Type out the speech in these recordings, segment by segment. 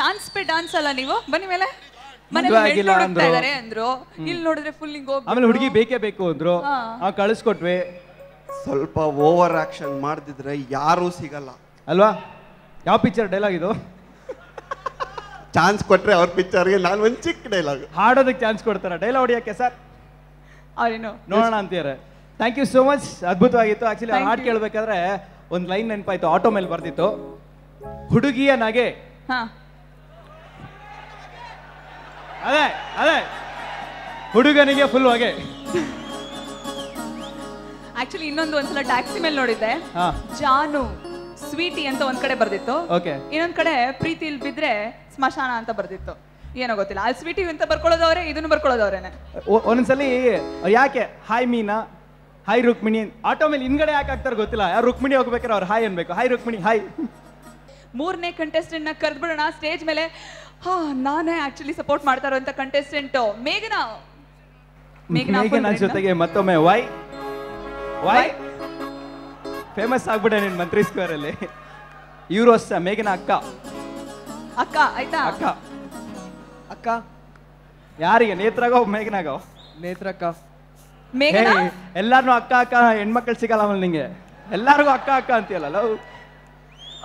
Chance pay dance ಅಲ್ಲ ನೀವು ಬನ್ನಿ ಮೇಲೆ ಅಂದ್ರು ಇಲ್ಲಿ ನೋಡಿದ್ರೆ ಫುಲ್ ಆಮೇಲೆ ಹುಡುಗಿ ಬೇಕೇ ಬೇಕು ಅಂದ್ರು ಕಳಿಸ್ಕೊಟ್ವಿ. ಸ್ವಲ್ಪ ಓವರ್ ಆಕ್ಷನ್ ಮಾಡ್ತಿದ್ರೆ ಯಾರು ಸಿಗಲ್ಲ ಅಲ್ವಾ? ಯಾವ ಪಿಕ್ಚರ್ ಡೈಲಾಗ್ ಇದು? ಚಾನ್ಸ್ ಕೊಟ್ರೆ ಅವ್ರ ಪಿಕ್ಚರ್ಗೆ ನಾನು ಒಂದು ಚಿಕ್ಕ ಡೈಲಾಗ್ ಹಾಡೋದಕ್ಕೆ ಚಾನ್ಸ್ ಕೊಡ್ತಾರ, ಡೈಲಾಗ್ ಹೊಡಿಯಕ್ಕೆ ಸರ್ ಅವ್ರೇನು ನೋಡೋಣ ಅಂತೀರ. ಥ್ಯಾಂಕ್ ಯು ಸೋ ಮಚ್, ಅದ್ಭುತವಾಗಿತ್ತು. ಆಕ್ಚುಲಿ ಆ ಹಾಡು ಕೇಳಬೇಕಾದ್ರೆ ಒಂದು ಲೈನ್ ನೆನಪಾಯ್ತು, ಆಟೋ ಮೇಲೆ ಬರ್ದಿತ್ತು, ಹುಡುಗಿಯ ನಗೆ. ಅದೇ ಅದೇ ಹುಡುಗನಿಗೆ ಫುಲ್ ಹೊಗೆ. ಆಕ್ಚುಲಿ ಇನ್ನೊಂದು ಒಂದ್ಸಲ ಟ್ಯಾಕ್ಸಿ ಮೇಲೆ ನೋಡಿದ್ದೆ, ಜಾನು ಸ್ವೀಟಿ ಅಂತ ಒಂದ್ ಕಡೆ ಬರ್ದಿತ್ತು, ಇನ್ನೊಂದ್ ಕಡೆ ಪ್ರೀತಿ ಇಲ್ಲಿ ಬಿದ್ರೆ ಸ್ಮಶಾನ ಅಂತ ಬರ್ದಿತ್ತು. ಏನೋ ಗೊತ್ತಿಲ್ಲ, ಅಲ್ಲಿ ಸ್ವೀಟಿ ಅಂತ ಬರ್ಕೊಳ್ಳೋದವ್ರೆ, ಇದನ್ನು ಬರ್ಕೊಳ್ಳೋದವ್ರೇನೆ. ಒಂದೊಂದ್ಸಲಿ ಯಾಕೆ ಹಾಯ್ ಮೀನಾ, ಹಾಯ್ ರುಕ್ಮಿಣಿ, ಆಟೋ ಮೇಲೆ ಹಿಂದ್ಗಡೆ ಯಾಕೆ ಆಗ್ತಾರೆ ಗೊತ್ತಿಲ್ಲ. ಯಾರು ರುಕ್ಮಿಣಿ ಹೋಗ್ಬೇಕಾರೆ ಅವ್ರು ಹಾಯ್ ಅನ್ಬೇಕು, ಹಾಯ್ ರುಕ್ಮಿಣಿ ಹಾಯ್. ಮೂರನೇ ಕಂಟೆಸ್ಟೆಂಟ್ ನ ಕರೆದ್ಬಿಡೋಣ ಸ್ಟೇಜ್ ಮೇಲೆ. ನಾನೇ ಆಕ್ಚುಲಿ ಸಪೋರ್ಟ್ ಮಾಡ್ತಾ ಇರುವಂತ ಕಂಟೆಸ್ಟೆಂಟ್ ಮೇಘನಾ. ಮೇಘನಾ ಜೊತೆಗೆ ಮತ್ತೊಮ್ಮೆ ವೈ ವೈ ಫೇಮಸ್ ಆಗ್ಬಿಟ್ಟೆ ನಿನ್ ಮಂತ್ರಿ ಸ್ಕ್ವೇರ್ ಅಲ್ಲಿ. ಇವರು ಅಷ್ಟ ಮೇಘನಾ ಅಕ್ಕ ಅಕ್ಕ ಆಯ್ತಾ? ಅಕ್ಕ ಅಕ್ಕ ಯಾರಿಗೆ? ನೇತ್ರಾಗೋ ಮೇಘನಾಗೋ? ನೇತ್ರಕ್ಕ. ಮೇಘನಾ ಎಲ್ಲಾರ್ನು ಅಕ್ಕ ಅಕ್ಕ, ಹೆಣ್ಮಕ್ಳು ಸಿಗಲ್ಲ ಆಮೇಲೆ ನಿಂಗೆ, ಎಲ್ಲಾರ್ಗು ಅಕ್ಕ ಅಕ್ಕ ಅಂತೀಯಲ್ಲ.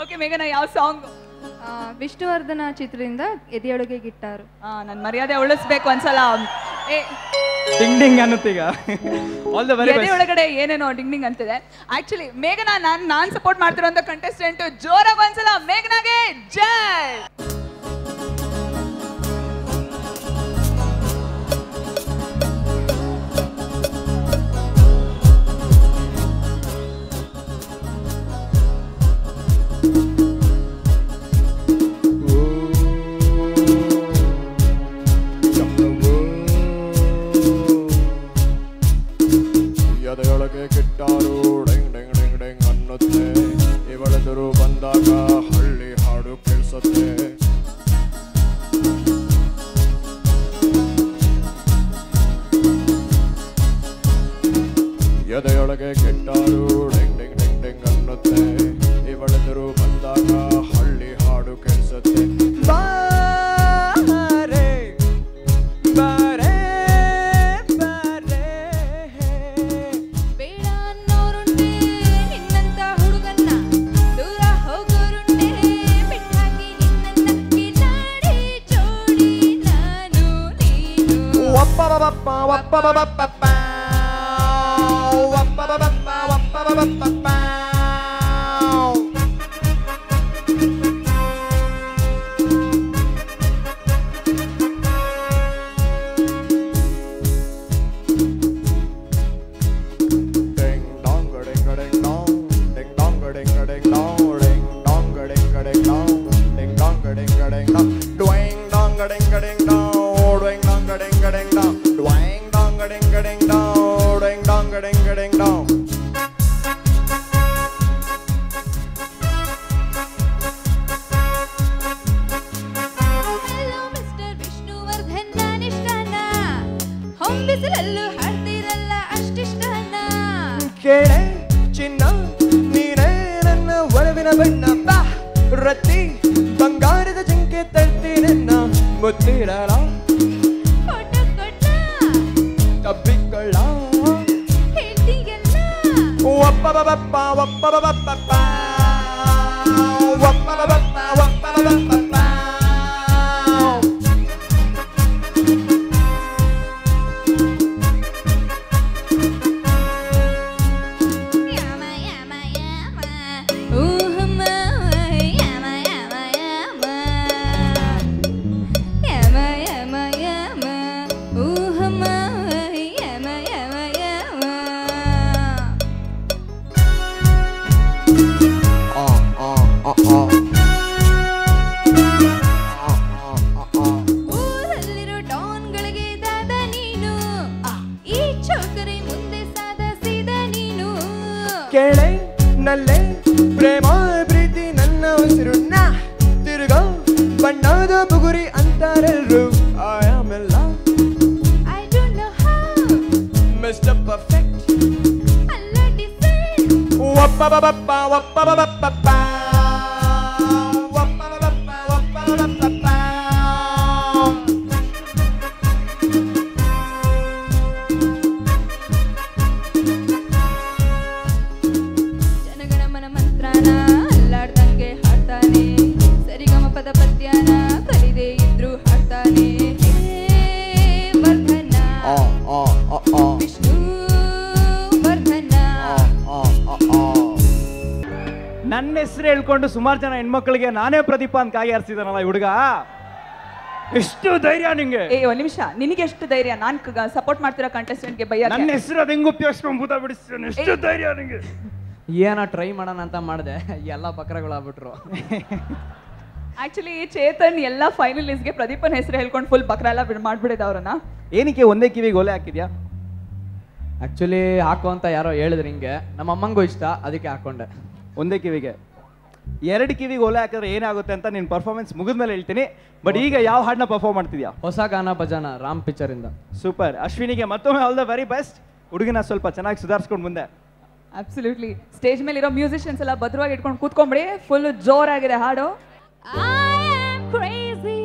ಓಕೆ ಮೇಘನಾ, ಯಾವ ಸಾಂಗ್? ವಿಷ್ಣುವರ್ಧನ ಚಿತ್ರದಿಂದ ಎದೆಯೊಳಗೆ ಗಿಟ್ಟಾರು. ನನ್ ಮರ್ಯಾದೆ ಉಳಿಸ್ಬೇಕು ಒಂದ್ಸಲ. ಡಿಂಗ್ ಡಿಂಗ್ ಅನ್ನುತ್ತೀಗ. ಎದೆ ಒಳಗಡೆ ಏನೇನೋ ಡಿಂಗ್ ಡಿಂಗ್ ಅಂತಿದೆ. ಆಕ್ಚುಲಿ ಮೇಘನಾ ನಾನ್ ಸಪೋರ್ಟ್ ಮಾಡ್ತಿರೋಂಥ ಕಂಟೆಸ್ಟೆಂಟ್. ಜೋರಾಗಿ ಒಂದ್ಸಲ ಮೇಘನಾಗೆ ಜೈ. ಎದೆಯೊಳಗೆ ಗಿಟ್ಟಾರು ಡೆಂಗ್ ಡೆಂಗ್ ಡೆಂಗ್ ಡೆಂಗ್ ಅನ್ನುತ್ತೆ, ಇವಳೆದುರು ಬಂದಾಗ ಹಳ್ಳಿ ಹಾಡು ಕೇಳಿಸುತ್ತೆ. ಎದೆಯೊಳಗೆ ಗಿಟ್ಟಾರು ಡೆಂಗ್ ಡೆಂಗ್ ಡೆಂಗ್ ಡೆಂಗ್ ಅನ್ನುತ್ತೆ, ಇವಳೆದುರು ಬಂದಾಗ ಹಳ್ಳಿ ಹಾಡು ಕೇಳಿಸುತ್ತೆ. ಕೇಳೆ ಚಿನ್ನ ನೀನೇ ನನ್ನ ಒಲವಿನ ಬಣ್ಣ, ಬಾ ರತ್ತಿ ಬಂಗಾರದ ಜಂಕೆ ತರ್ತೀನನ್ನ ಮುತ್ತಿರಲ ತಬ್ಬಿಕೊಳ್ಳ ಒಪ್ಪಬಪ್ಪ ಒಪ್ಪಬಪ್ಪ ಒಪ್ಪಬಪ್ಪ ಒಪ್ಪಬಪ್ಪ. ಊರಲ್ಲಿರೋ ಡಾನ್ಗಳಿಗೆ ದಾದ ನೀನು, ಈ ಚೌಕರಿ ಮುಂದೆ ಸಾದ ಸೀದ ನೀನು. ಕೇಳೆ ನಲ್ಲೆ ಪ್ರೇಮ ಪ್ರೀತಿ ನನ್ನ ಉಸಿರು, ನಾ ತಿರುಗೋ ಬಣ್ಣದ ಬುಗುರಿ ಅಂತಾರೆಲ್ರು. I am in love, I don't know how, Mr. Perfect, ಅಲ್ಲ ಡಿಸೈನ್. ಒಪ್ಪಬಪ್ಪ ಒಪ್ಪಬಪ್ಪ ಒಪ್ಪಬಪ್ಪ ಒಪ್ಪಬಪ್ಪ. ನನ್ನ ಹೆಸರು ಹೇಳ್ಕೊಂಡು ಸುಮಾರು ಜನ ಹೆಣ್ಮಕ್ಳಿಗೆ ನಾನೇ ಪ್ರದೀಪ ಅಂತ ಕಾಯಿ ಹಾರಿಸಿದಾನಲ್ಲ ಈ ಹುಡುಗ. ಎಷ್ಟು ಧೈರ್ಯ ನಿಂಗೆ? ಒಂದ್ ನಿಮಿಷ, ನಿನಗೆ ಎಷ್ಟು ಧೈರ್ಯ ನಾನ್ ಸಪೋರ್ಟ್ ಮಾಡ್ತಿರೋ ಕಂಟೆಸ್ಟೆಂಟ್ಗೆ ಬೈಯ? ನನ್ನ ಹೆಸರು ಅದು ಹೆಂಗ್ ಉಪಯೋಗಿಸ್ಕೊಂಡು ಭೂತ ಬಿಡಿಸ್ತಾನೆ. ಎಷ್ಟು ಧೈರ್ಯ ನಿಂಗೆ? ಏನೋ ಟ್ರೈ ಮಾಡೋಣ ಅಂತ ಮಾಡಿದೆ, ಎಲ್ಲ ಬಕ್ರಗಳಾಗ್ಬಿಟ್ರು. ಆಕ್ಚುಲಿ ಚೇತನ್ ಎಲ್ಲ ಫೈನಲಿಸ್ಟ್ಗೆ ಪ್ರದೀಪನ್ ಹೆಸರು ಹೇಳ್ಕೊಂಡು ಫುಲ್ ಬಕ್ರ ಎಲ್ಲ ಮಾಡ್ಬಿಡಿದ ಅವ್ರನ್ನ. ಏನಕ್ಕೆ ಒಂದೇ ಕಿವಿಗೆ ಓಲೆ ಹಾಕಿದ್ಯಾ? ಆಕ್ಚುಲಿ ಹಾಕೋ ಅಂತ ಯಾರೋ ಹೇಳಿದ್ರು ಹಿಂಗೆ, ನಮ್ಮ ಅಮ್ಮಂಗೂ ಇಷ್ಟ, ಅದಕ್ಕೆ ಹಾಕೊಂಡೆ. ಒಂದೇ ಕಿವಿಗೆ. 2 ಕಿವಿಗೆ ಓಲೆ ಹಾಕಿದ್ರೆ ಏನಾಗುತ್ತೆ ಅಂತ ನಿನ್ನ ಪರ್ಫಾರ್ಮೆನ್ಸ್ ಮುಗಿದ್ಮೇಲೆ ಹೇಳ್ತೀನಿ. ಬಟ್ ಈಗ ಯಾವ ಹಾಡನ್ನ ಪರ್ಫಾರ್ಮ್ ಮಾಡ್ತಿದ್ಯಾ? ಹೊಸ ಗಾನ ಭಜನ ರಾಮ್ ಪಿಕ್ಚರ್ ಇಂದ. ಸೂಪರ್. ಅಶ್ವಿನಿಗೆ ಮತ್ತೊಮ್ಮೆ ಆಲ್ ದ ವೆರಿ ಬೆಸ್ಟ್. ಹುಡುಗಿನ ಸ್ವಲ್ಪ ಚೆನ್ನಾಗಿ ಸುಧಾರಿಸ್ಕೊಂಡು ಮುಂದೆ. ಅಬ್ಸಲ್ಯೂಟ್ಲಿ. ಸ್ಟೇಜ್ ಮೇಲೆ ಇರೋ ಮ್ಯೂಸಿಷಿಯನ್ಸ್ ಎಲ್ಲ ಭದ್ರವಾಗಿ ಇಟ್ಕೊಂಡು ಕೂತ್ಕೊಂಬಿಡಿ. ಫುಲ್ ಜೋರಾಗಿದೆ ಹಾಡು. I am crazy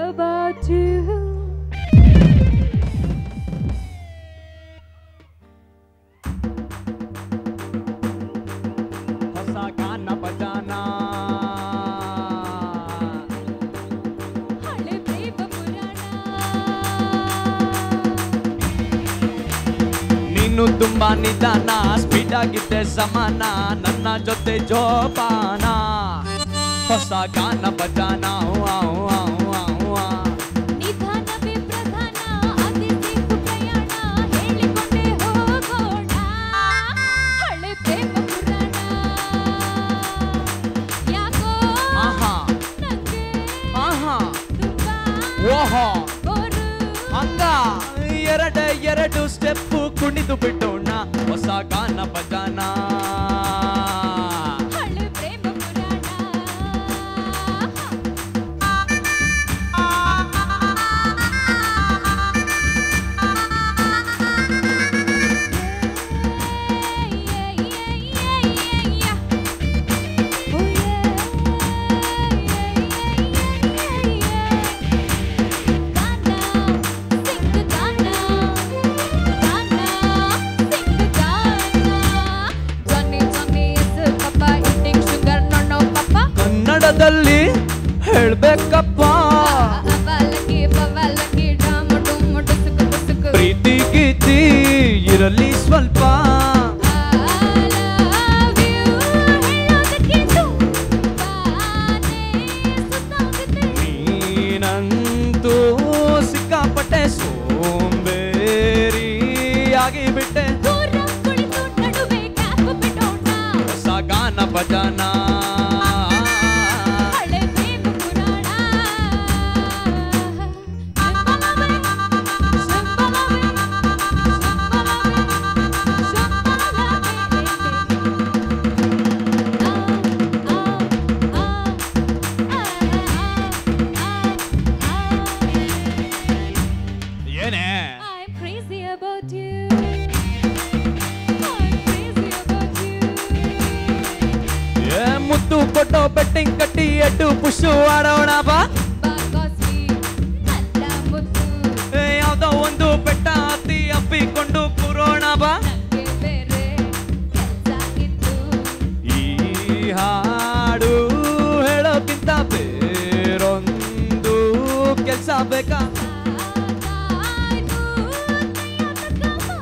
about you. ಹೊಸ ಗಾನ ಭಜನ ಹಳೆ ಪ್ರೇಮ ಪುರಾಣ. ನೀನು ತುಂಬಾ ನಿಧಾನ, ಸ್ಪೀಡ್ ಆಗಿದ್ದೆ ಸಮಾನ, ನನ್ನ ಜೊತೆ ಜೋಪಾನ. ಹೊಸ ಗಾನ ಭಜನ ನಿಧಾನವೇ ಪ್ರಧಾನ, ಅತಿ ಸೇಫು ಪ್ರಯಾಣ, ಹೇಳಿಕೊಂಡೇ ಹೋಗೋಣ. ಹಳೆ ಪ್ರೇಮ ಪುರಾಣ. ಯಾಕೋ ನಂಗೆ ತುಂಬಾ ಓಹೋ ಬೋರು. ಹಂಗ ಎರಡು ಸ್ಟೆಪ್ಪು ಕುಣಿದು ಬಿಟ್ಟೋಣ. ಹೊಸ ಗಾನ ಭಜನ ಹಳೆ ಪ್ರೇಮ ಪುರಾಣ. ಕನ್ನಡದಲ್ಲಿ ಹೇಳ್ಬೇಕಪ್ಪ, ಪ್ರೀತಿ ಗೀತಿ ಇರಲಿ ಸ್ವಲ್ಪ. ನೀನಂತೂ ಸಿಕ್ಕಾಪಟ್ಟೆ ಸೋಂಬೇರಿ ಆಗಿಬಿಟ್ಟೆ. ಹೊಸ ಗಾನ ಭಜನ ಏನೇ? I'm crazy about you. I'm crazy about you. ಮುತ್ತು ಕೊಟ್ಟೋ ಬೆಟ್ಟಿಂಗ್ ಕಟ್ಟಿ ಎಟ್ಟು ಪುಷು ಆಡೋಣ ಬಾ. ಬಾಕಾಸಿ ನನ್ನ ಮುತ್ತು, ಯಾವ್ದೋ ಒಂದು ಬೆಟ್ಟ ಹತ್ತಿ ಅಪ್ಪಿಕೊಂಡು ಕೂರೋಣ ಬಾ. ನಂಗೆ ಬೇರೆ ಕೆಲ್ಸ ಇತ್ತು. ಈ ಹಾಡು ಹೇಳೋಕ್ಕಿಂತ ಬೇರೊಂದು ಕೆಲ್ಸ ಬೇಕಾ? ಆಯ್ತು, ಮಾತಾಡು,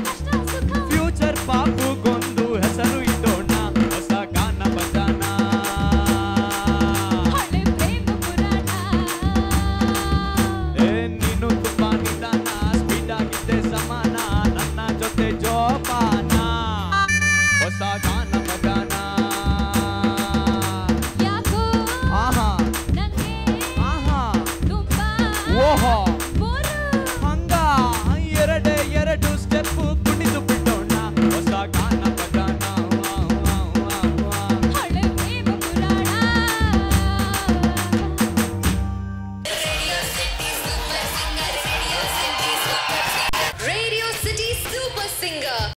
ಕಷ್ಟ ಸುಖ. ಫ್ಯೂಚರ್ ಪಾಪುಗೊಂದು ಹೆಸರು ಇಟ್ಟೋಣ. ಹೊಸ ಗಾನ ಭಜನ ಹಳೆ ಪ್ರೇಮ ಪುರಾಣ. ನೀನು ತುಂಬಾ ನಿಧಾನ, ಸ್ಪೀಡ್ ಆಗಿದ್ದೆ ಸಮಾನ, ನನ್ನ ಜೊತೆ ಜೋಪಾನ. ಹೊಸ ಗಾನ ಭಜನ ಯಾಕೋ ಆಹಾ ನಂಗೆ ಆಹಾ ತುಂಬಾ ಓಹೋ ಬೋರು. ಹಂಗ ಎರಡು ಸ್ಟೆಪ್ಪು ಕುಣಿದು ಬಿಟ್ಟೋಣ. ಹೊಸ ಗಾನ ಭಜನ ಹಳೆ ಪ್ರೇಮ ಪುರಾಣ. Radio City Super Singer.